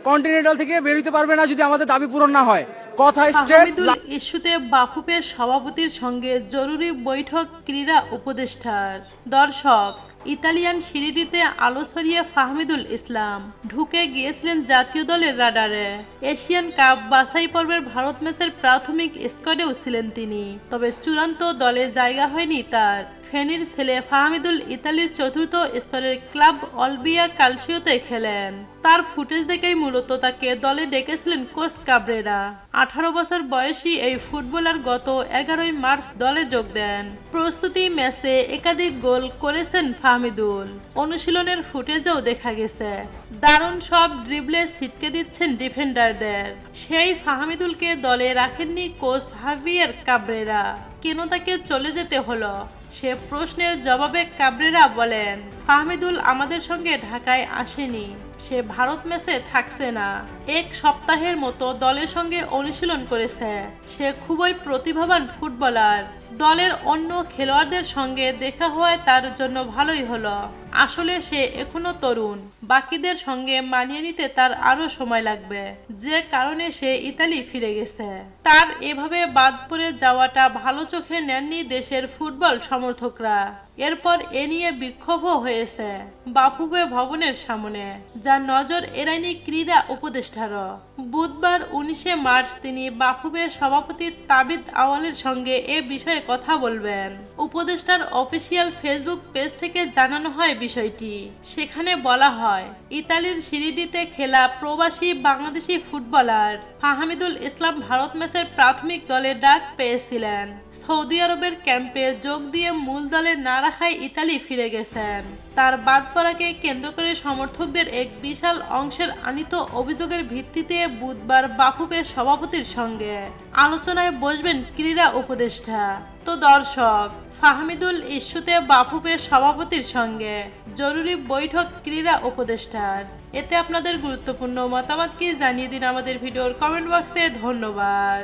Continental থেকে বের হইতে পারবে না যদি আমাদের দাবি পূরণ না হয়। কথা স্ট্রেট। ফাহমিদুল ইস্যুতে বাফুফের সভাপতির সঙ্গে জরুরি বৈঠক ক্রীড়া উপদেষ্টার। দর্শক, ইতালিয়ান সিরিডিতে আলো ছড়িয়ে ফাহমিদুল ইসলাম ঢুকে গিয়েছিলেন জাতীয় দলের রাডারে। এশিয়ান কাপ বাছাই পর্বের ভারত ম্যাচের প্রাথমিক স্কোয়াডেও ছিলেন তিনি, তবে চূড়ান্ত দলে জায়গা হয়নি তার। ফেনীর ছেলে ফাহমিদুল ইতালির চতুর্থ স্তরের ক্লাব অলবিয়া কালসিওতে খেলেন। তার ফুটেজ দেখেই মূলত তাকে দলে ডেকেছিলেন কোচ কাবরেরা। 18 বছর বয়সী এই ফুটবলার গত 11 মার্চ দলে যোগ দেন। প্রস্তুতি ম্যাচে একাধিক গোল করেছেন ফাহমিদুল। অনুশীলনের ফুটেজেও দেখা গেছে দারুণ সব ড্রিবলে ছিটকে দিচ্ছেন ডিফেন্ডারদের। সেই ফাহমিদুলকে দলে রাখেননি কোচ হাভিয়ের কাবরেরা। কেন তাকে চলে যেতে হলো, সে প্রশ্নের জবাবে কাবরেরা বলেন, ফাহমিদুল আমাদের সঙ্গে ঢাকায় আসেনি, সে ভারত ম্যাচে থাকছে না। এক সপ্তাহের মতো দলের সঙ্গে অনুশীলন করেছে। সে খুবই প্রতিভাবান ফুটবলার। দলের অন্য খেলোয়াড়দের সঙ্গে দেখা হওয়ায় তার জন্য ভালোই হলো। আসলে সে এখনো তরুণ, বাকিদের সঙ্গে মানিয়ে নিতে তার আরো সময় লাগবে, যে কারণে সে ইতালি ফিরে গেছে। তার এভাবে বাদ পড়ে যাওয়াটা ভালো চোখে নেননি দেশের ফুটবল সমর্থকরা। এরপর এ নিয়ে বিক্ষোভও হয়েছে বাফুফে ভবনের সামনে, যার নজর এড়ায়নি ক্রীড়া উপদেষ্টারও। বুধবার 19 মার্চ তিনি বাফুফের সভাপতি তাবিদ আওয়ালের সঙ্গে এ বিষয়ে কথা বলবেন। উপদেষ্টার অফিসিয়াল ফেসবুক পেজ থেকে জানানো হয় বিষয়টি। সেখানে বলা হয়, ইতালির সিরিডিতে খেলা প্রবাসী বাংলাদেশি ফুটবলার ফাহমিদুল ইসলাম ভারত ম্যাচের প্রাথমিক দলে ডাক পেয়েছিলেন। সৌদি আরবের ক্যাম্পে যোগ দিয়ে মূল দলে না রাখায় ইতালি ফিরে গেছেন। তার বাদ পড়াকে কেন্দ্র করে সমর্থকদের এক বিশাল অংশের আনিত অভিযোগের ভিত্তিতে বুধবার বাফুফের সভাপতির সঙ্গে আলোচনায় বসবেন ক্রীড়া উপদেষ্টা। তো দর্শক, ফাহমিদুল ইস্যুতে বাফুফের সভাপতির সঙ্গে জরুরি বৈঠক ক্রীড়া উপদেষ্টার। এতে আপনাদের গুরুত্বপূর্ণ মতামত কি জানিয়ে দিন আমাদের ভিডিওর কমেন্ট বক্সে। ধন্যবাদ।